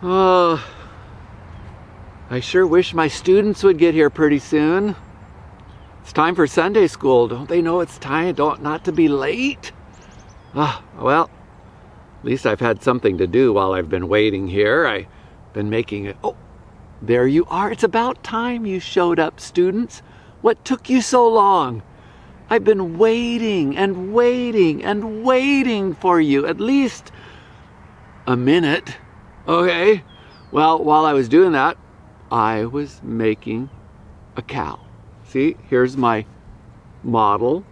Oh, I sure wish my students would get here pretty soon. It's time for Sunday school. Don't they know it's time not to be late? Well, at least I've had something to do while I've been waiting here. I've been making it. Oh, there you are. It's about time you showed up, students. What took you so long? I've been waiting and waiting and waiting for you. At least a minute. Okay. Well, while I was doing that, I was making a cow. See, here's my model.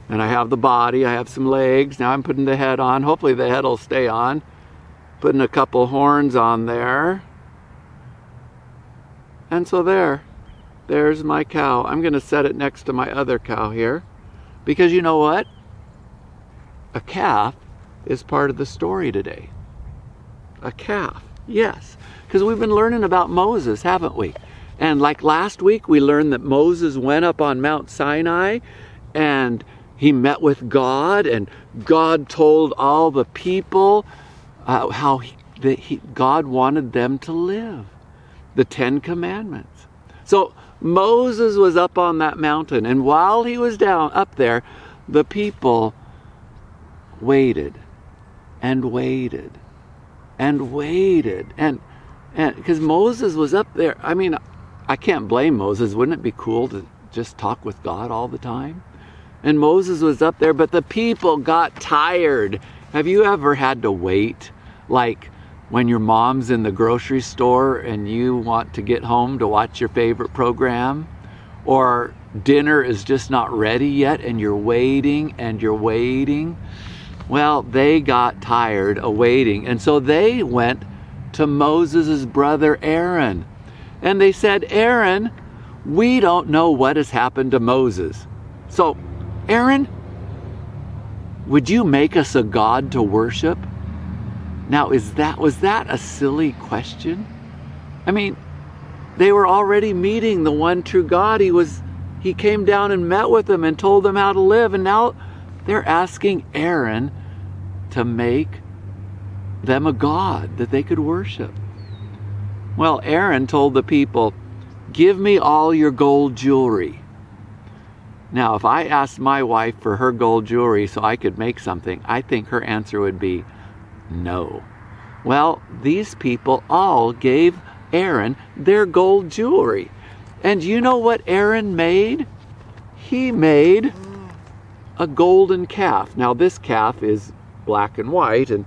And I have the body, I have some legs. Now I'm putting the head on. Hopefully the head will stay on. Putting a couple horns on there. And so there's my cow. I'm gonna set it next to my other cow here. Because you know what? A calf is part of the story today. A calf, yes. Because we've been learning about Moses, haven't we? And like last week, we learned that Moses went up on Mount Sinai and he met with God, and God told all the people how God wanted them to live. The 10 Commandments. So Moses was up on that mountain, and while he was down up there, the people waited and waited and waited. And because Moses was up there, I mean, I can't blame Moses. Wouldn't it be cool to just talk with God all the time? And Moses was up there, but the people got tired. Have you ever had to wait? Like when your mom's in the grocery store and you want to get home to watch your favorite program? Or dinner is just not ready yet and you're waiting and you're waiting? Well, they got tired of waiting. And so they went to Moses' brother Aaron. And they said, Aaron, we don't know what has happened to Moses. So, Aaron, would you make us a god to worship? Now, was that a silly question? I mean, they were already meeting the one true God. He came down and met with them and told them how to live. And now they're asking Aaron to make them a god that they could worship. Well, Aaron told the people, give me all your gold jewelry. Now, if I asked my wife for her gold jewelry so I could make something, I think her answer would be no. Well, these people all gave Aaron their gold jewelry. And you know what Aaron made? He made a golden calf. Now, this calf is black and white, and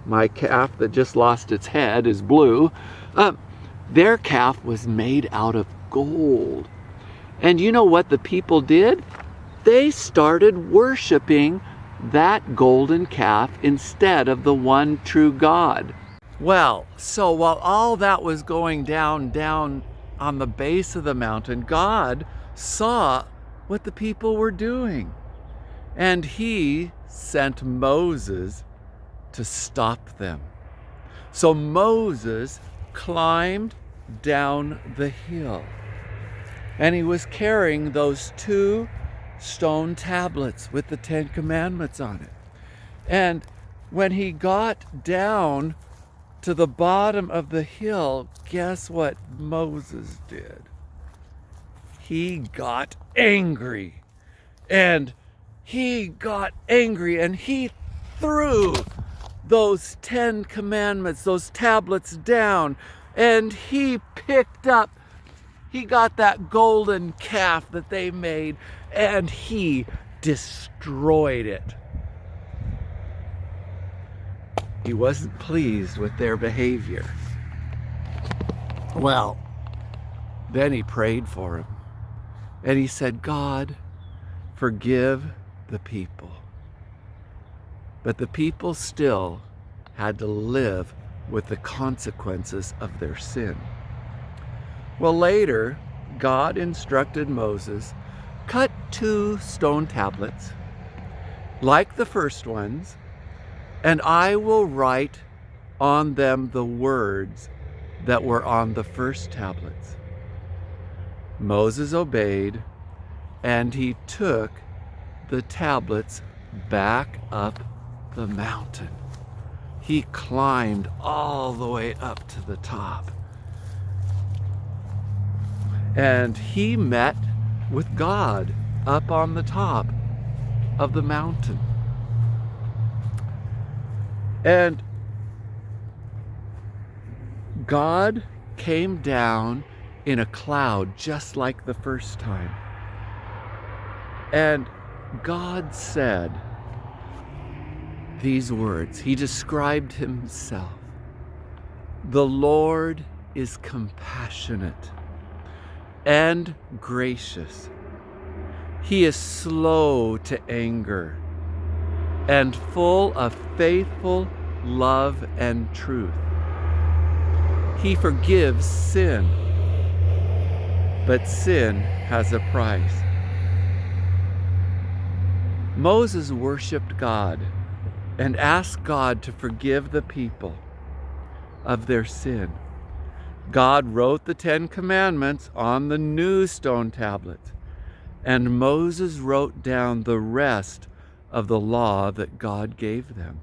my calf that just lost its head is blue. Their calf was made out of gold. And you know what the people did? They started worshiping that golden calf instead of the one true God. Well, so while all that was going down on the base of the mountain, God saw what the people were doing. And he sent Moses to stop them. So Moses climbed down the hill. And he was carrying those 2 stone tablets with the 10 Commandments on it. And when he got down to the bottom of the hill, guess what Moses did? He got angry. And he threw those 10 Commandments, those tablets down, and he got that golden calf that they made, and he destroyed it. He wasn't pleased with their behavior. Well, then he prayed for him. And he said, God, forgive the people. But the people still had to live with the consequences of their sin. Well, later, God instructed Moses, cut 2 stone tablets, like the first ones, and I will write on them the words that were on the first tablets. Moses obeyed, and he took the tablets back up the mountain. he climbed all the way up to the top. And he met with God up on the top of the mountain. And God came down in a cloud just like the first time. And God said these words. He described himself. The Lord is compassionate and gracious. He is slow to anger and full of faithful love and truth. He forgives sin, but sin has a price. Moses worshiped God and asked God to forgive the people of their sin. God wrote the 10 Commandments on the new stone tablets, and Moses wrote down the rest of the law that God gave them.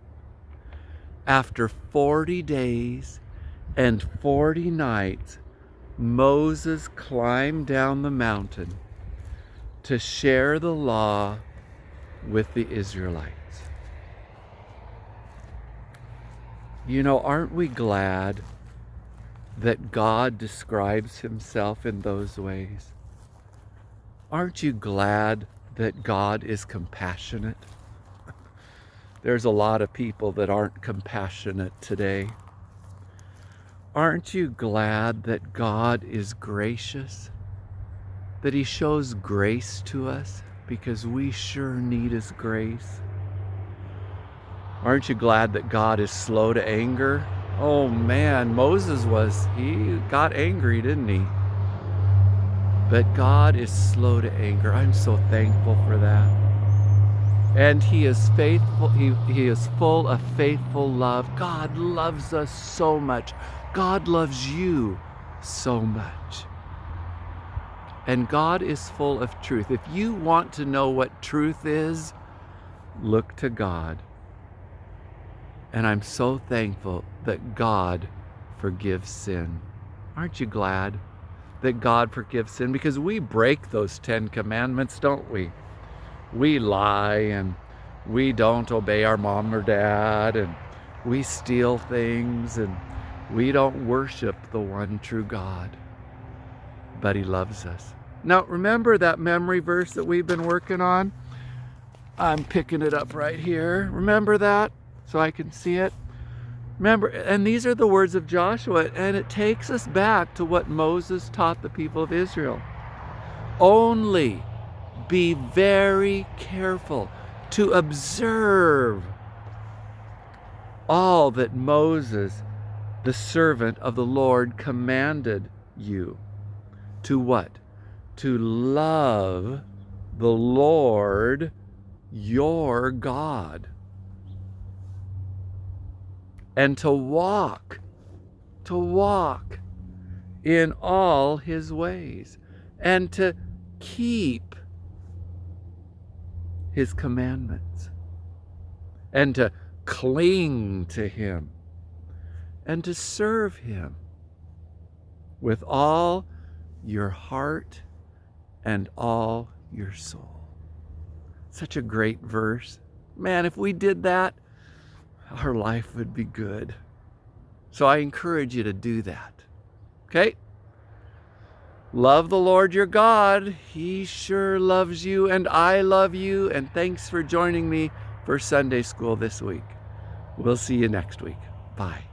After 40 days and 40 nights, Moses climbed down the mountain to share the law with the Israelites. You know, aren't we glad that God describes himself in those ways? Aren't you glad that God is compassionate? There's a lot of people that aren't compassionate today. Aren't you glad that God is gracious? That he shows grace to us because we sure need his grace? Aren't you glad that God is slow to anger? Oh man, he got angry, didn't he? But God is slow to anger. I'm so thankful for that. And he is faithful. He is full of faithful love. God loves us so much. God loves you so much. And God is full of truth. If you want to know what truth is, look to God. And I'm so thankful that God forgives sin. Aren't you glad that God forgives sin? Because we break those 10 Commandments, don't we? We lie, and we don't obey our mom or dad, and we steal things, and we don't worship the one true God. But he loves us. Now, remember that memory verse that we've been working on? I'm picking it up right here. Remember that? So I can see it. Remember, and these are the words of Joshua, and it takes us back to what Moses taught the people of Israel. Only be very careful to observe all that Moses, the servant of the Lord, commanded you. To what? To love the Lord your God, and to walk in all his ways, and to keep his commandments, and to cling to him, and to serve him with all your heart and all your soul. Such a great verse. Man, if we did that, our life would be good. So I encourage you to do that. Okay? Love the Lord your God. He sure loves you, and I love you. And thanks for joining me for Sunday school this week. We'll see you next week. Bye.